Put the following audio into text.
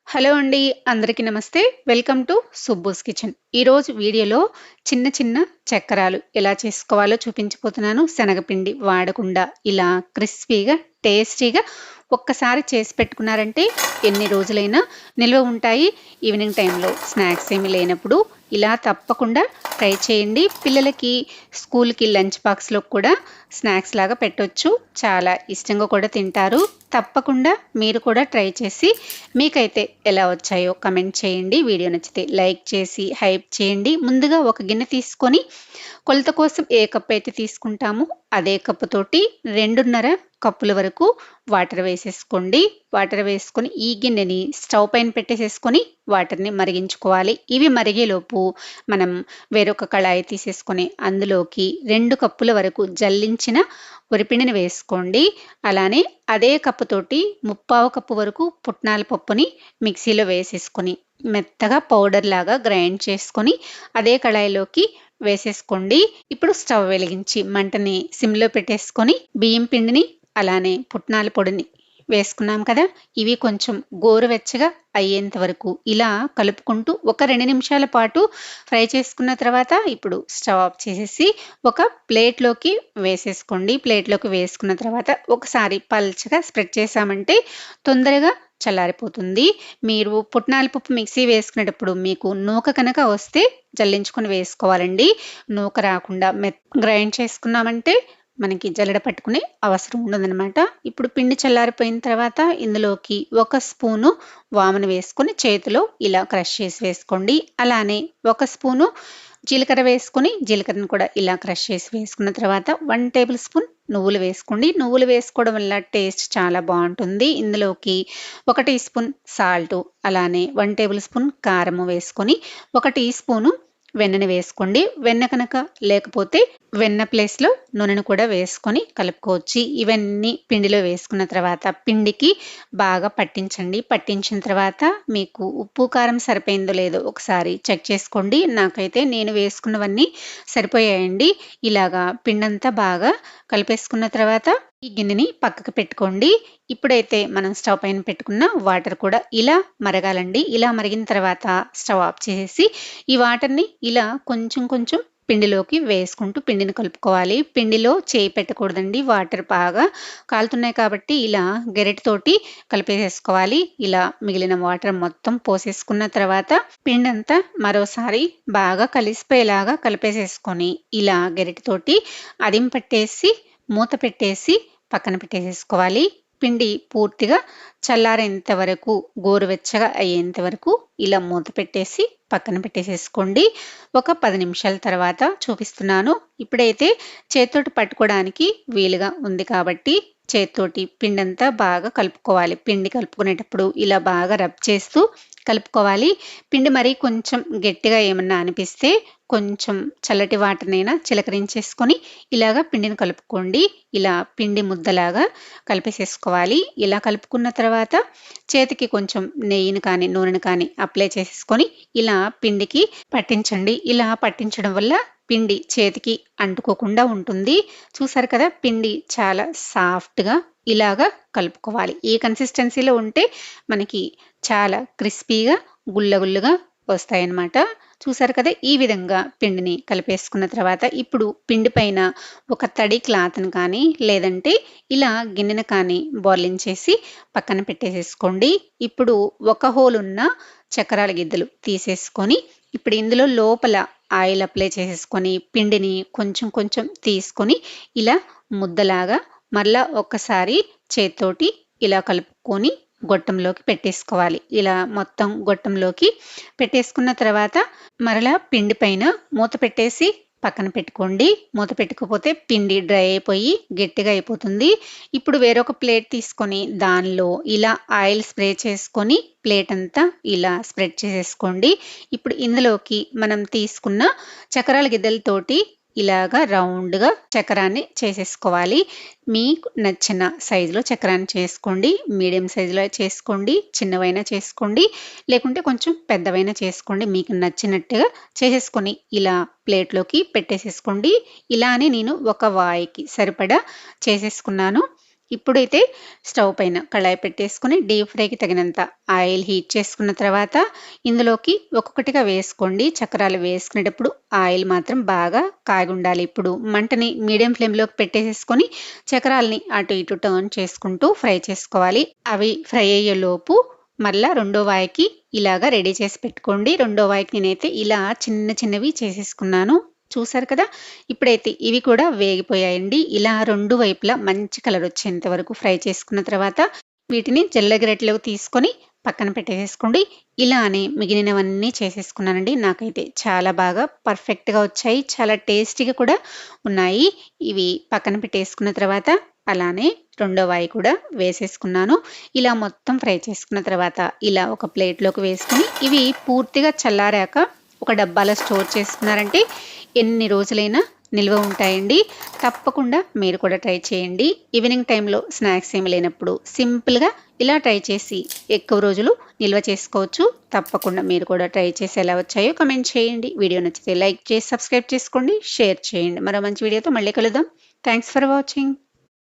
Hello అండి. అందరికీ నమస్తే. Welcome to Subbu's kitchen. ఈరోజు వీడియోలో చిన్న చిన్న చక్కరాలు ఎలా చేసుకోవాలో చూపించబోతున్నాను. శనగపిండి వాడకుండా ఇలా క్రిస్పీగా, టేస్టీగా ఒక్కసారి చేసి పెట్టుకున్నారంటే ఎన్ని రోజులైనా నిల్వ ఉంటాయి. ఈవినింగ్ టైంలో స్నాక్స్ ఏమీ లేనప్పుడు ఇలా తప్పకుండా ట్రై చేయండి. పిల్లలకి స్కూల్‌కి లంచ్ బాక్స్‌లో కూడా స్నాక్స్ లాగా పెట్టొచ్చు. చాలా ఇష్టంగా కూడా తింటారు. తప్పకుండా మీరు కూడా ట్రై చేసి మీకైతే ఎలా వచ్చాయో కమెంట్ చేయండి. వీడియో నచ్చితే లైక్ చేసి హైప్ చేయండి. ముందుగా ఒక గిన్నె తీసుకొని కొలత కోసం ఏ కప్ అయితే తీసుకుంటామో అదే కప్పుతోటి 2.5 కప్పుల వరకు వాటర్ వేసేసుకోండి. వాటర్ వేసుకొని ఈ గిన్నెని స్టవ్ పైన పెట్టేసేసుకొని వాటర్ని మరిగించుకోవాలి. ఇవి మరిగేలోపు మనం వేరొక కళాయి తీసేసుకొని అందులోకి 2 కప్పుల వరకు జల్లించిన వరిపిండిని వేసుకోండి. అలానే అదే కప్పుతోటి 3/4 కప్పు వరకు పుట్నాల పప్పుని మిక్సీలో వేసేసుకొని మెత్తగా పౌడర్ లాగా గ్రైండ్ చేసుకొని అదే కళాయిలోకి వేసేసుకోండి. ఇప్పుడు స్టవ్ వెలిగించి మంటని సిమ్‌లో పెట్టేసుకొని బియ్యం పిండిని అలానే పుట్నాల పొడిని వేసుకున్నాం కదా! ఇవి కొంచెం గోరువెచ్చగా అయ్యేంత వరకు ఇలా కలుపుకుంటూ ఒక 2 నిమిషాల పాటు ఫ్రై చేసుకున్న తర్వాత ఇప్పుడు స్టవ్ ఆఫ్ చేసేసి ఒక ప్లేట్‌లోకి వేసేసుకోండి. ప్లేట్‌లోకి వేసుకున్న తర్వాత ఒకసారి పల్చగా స్ప్రెడ్ చేశామంటే తొందరగా చల్లారిపోతుంది. మీరు పుట్నాల పప్పు మిక్సీ వేసుకునేటప్పుడు మీకు నూక కనుక వస్తే జల్లించుకొని వేసుకోవాలండి. నూక రాకుండా గ్రైండ్ చేసుకున్నామంటే మనకి జల్లెడ పట్టుకునే అవసరం ఉండదనమాట. ఇప్పుడు పిండి చల్లారిపోయిన తర్వాత ఇందులోకి 1 స్పూను వామును వేసుకొని చేతిలో ఇలా క్రష్ చేసి వేసుకోండి. అలానే 1 స్పూను జీలకర్ర వేసుకొని జీలకర్రను కూడా ఇలా క్రష్ చేసి వేసుకున్న తర్వాత 1 టేబుల్ స్పూన్ నువ్వులు వేసుకోండి. నువ్వులు వేసుకోవడం వల్ల టేస్ట్ చాలా బాగుంటుంది. ఇందులోకి 1 టీ స్పూన్ సాల్టు అలానే 1 టేబుల్ స్పూన్ కారము వేసుకొని 1 టీ స్పూను వెన్నని వేసుకోండి. వెన్న కనుక లేకపోతే వెన్న ప్లేస్‌లో నూనెను కూడా వేసుకొని కలుపుకోవచ్చు. ఇవన్నీ పిండిలో వేసుకున్న తర్వాత పిండికి బాగా పట్టించండి. పట్టించిన తర్వాత మీకు ఉప్పు, కారం సరిపోయిందో లేదో ఒకసారి చెక్ చేసుకోండి. నాకైతే నేను వేసుకున్నవన్నీ సరిపోయాయండి. ఇలాగా పిండంతా బాగా కలిపేసుకున్న తర్వాత ఈ గిన్నెని పక్కకు పెట్టుకోండి. ఇప్పుడైతే మనం స్టవ్ పైన పెట్టుకున్న వాటర్ కూడా ఇలా మరగాలండి. ఇలా మరిగిన తర్వాత స్టవ్ ఆఫ్ చేసేసి ఈ వాటర్‌ని ఇలా కొంచెం కొంచెం పిండిలోకి వేసుకుంటూ పిండిని కలుపుకోవాలి. పిండిలో చేయి పెట్టకూడదండి. వాటర్ బాగా కాలుతున్నాయి కాబట్టి ఇలా గరిటెతోటి కలిపేసేసుకోవాలి. ఇలా మిగిలిన వాటర్ మొత్తం పోసేసుకున్న తర్వాత పిండంతా మరోసారి బాగా కలిసిపోయేలాగా కలిపేసేసుకొని ఇలా గరిటెతోటి అదింపట్టేసి మూత పెట్టేసి పక్కన పెట్టేసేసుకోవాలి. పిండి పూర్తిగా చల్లారేంత వరకు గోరువెచ్చగా అయ్యేంత వరకు ఇలా మూత పెట్టేసి పక్కన పెట్టేసేసుకోండి. ఒక 10 నిమిషాల తర్వాత చూపిస్తున్నాను. ఇప్పుడైతే చేత్తోటి పట్టుకోవడానికి వీలుగా ఉంది కాబట్టి చేత్తోటి పిండంతా బాగా కలుపుకోవాలి. పిండి కలుపుకునేటప్పుడు ఇలా బాగా రబ్ చేస్తూ కలుపుకోవాలి. పిండి మరీ కొంచెం గట్టిగా ఏమన్నా అనిపిస్తే కొంచెం చల్లటి వాటర్‌నైనా చిలకరించేసుకొని ఇలాగా పిండిని కలుపుకోండి. ఇలా పిండి ముద్దలాగా కలిపేసేసుకోవాలి. ఇలా కలుపుకున్న తర్వాత చేతికి కొంచెం నెయ్యిని కానీ, నూనెని కానీ అప్లై చేసేసుకొని ఇలా పిండికి పట్టించండి. ఇలా పట్టించడం వల్ల పిండి చేతికి అంటుకోకుండా ఉంటుంది. చూసారు కదా! పిండి చాలా సాఫ్ట్‌గా ఇలాగా కలుపుకోవాలి. ఈ కన్సిస్టెన్సీలో ఉంటే మనకి చాలా క్రిస్పీగా, గుల్లగుల్లగా వస్తాయన్నమాట. చూసారు కదా! ఈ విధంగా పిండిని కలిపేసుకున్న తర్వాత ఇప్పుడు పిండి పైన ఒక తడి క్లాత్‌ని కానీ, లేదంటే ఇలా గిన్నెను కానీ బోర్లించేసి పక్కన పెట్టేసేసుకోండి. ఇప్పుడు ఒక హోల్ ఉన్న చక్రాల గిద్దలు తీసేసుకొని ఇప్పుడు ఇందులో లోపల ఆయిల్ అప్లై చేసేసుకొని పిండిని కొంచెం కొంచెం తీసుకొని ఇలా ముద్దలాగా మరలా ఒక్కసారి చేత్తోటి ఇలా కలుపుకొని గొట్టంలోకి పెట్టేసుకోవాలి. ఇలా మొత్తం గొట్టంలోకి పెట్టేసుకున్న తర్వాత మరలా పిండి పైన మూత పెట్టేసి పక్కన పెట్టుకోండి. మూత పెట్టుకోకపోతే పిండి డ్రై అయిపోయి గట్టిగా అయిపోతుంది. ఇప్పుడు వేరొక ప్లేట్ తీసుకొని దానిలో ఇలా ఆయిల్ స్ప్రే చేసుకొని ప్లేట్ అంతా ఇలా స్ప్రెడ్ చేసేసుకోండి. ఇప్పుడు ఇందులోకి మనం తీసుకున్న చక్రాల గిద్దలతోటి ఇలాగా రౌండ్‌గా చక్రాన్ని చేసేసుకోవాలి. మీకు నచ్చిన సైజులో చక్రాన్ని చేసుకోండి. మీడియం సైజులో చేసుకోండి. చిన్నవైనా చేసుకోండి. లేకుంటే కొంచెం పెద్దవైనా చేసుకోండి. మీకు నచ్చినట్టుగా చేసేసుకొని ఇలా ప్లేట్‌లోకి పెట్టేసేసుకోండి. ఇలానే నేను ఒక వాయికి సరిపడా చేసేసుకున్నాను. ఇప్పుడైతే స్టవ్ పైన కళాయి పెట్టేసుకొని డీప్ ఫ్రైకి తగినంత ఆయిల్ హీట్ చేసుకున్న తర్వాత ఇందులోకి ఒక్కొక్కటిగా వేసుకోండి. చక్రాలు వేసుకునేటప్పుడు ఆయిల్ మాత్రం బాగా కాగి ఉండాలి. ఇప్పుడు మంటని మీడియం ఫ్లేమ్లోకి పెట్టేసేసుకొని చక్రాలని అటు ఇటు టర్న్ చేసుకుంటూ ఫ్రై చేసుకోవాలి. అవి ఫ్రై అయ్యేలోపు మళ్ళా రెండో వాయికి ఇలాగా రెడీ చేసి పెట్టుకోండి. రెండో వాయికి నేనైతే ఇలా చిన్న చిన్నవి చేసేసుకున్నాను. చూసారు కదా, ఇప్పుడైతే ఇవి కూడా వేగిపోయాయండి. ఇలా రెండు వైపులా మంచి కలర్ వచ్చేంత వరకు ఫ్రై చేసుకున్న తర్వాత వీటిని జల్లెగరెట్లోకి తీసుకొని పక్కన పెట్టేసుకోండి. ఇలానే మిగిలినవన్నీ చేసేసుకున్నానండి. నాకైతే చాలా బాగా పర్ఫెక్ట్గా వచ్చాయి, చాలా టేస్టీగా కూడా ఉన్నాయి. ఇవి పక్కన పెట్టేసుకున్న తర్వాత అలానే రెండో వాయి కూడా వేసేసుకున్నాను. ఇలా మొత్తం ఫ్రై చేసుకున్న తర్వాత ఇలా ఒక ప్లేట్లోకి వేసుకొని ఇవి పూర్తిగా చల్లారాక ఒక డబ్బాలో స్టోర్ చేసుకున్నారంటే ఎన్ని రోజులైనా నిల్వ ఉంటాయండి. తప్పకుండా మీరు కూడా ట్రై చేయండి. ఈవినింగ్ టైంలో స్నాక్స్ ఏమి లేనప్పుడు సింపుల్గా ఇలా ట్రై చేసి ఎక్కువ రోజులు నిల్వ చేసుకోవచ్చు. తప్పకుండా మీరు కూడా ట్రై చేసి ఎలా వచ్చాయో కమెంట్ చేయండి. వీడియో నచ్చితే లైక్ చేసి సబ్స్క్రైబ్ చేసుకోండి, షేర్ చేయండి. మరో మంచి వీడియోతో మళ్ళీ కలుద్దాం. Thanks for watching.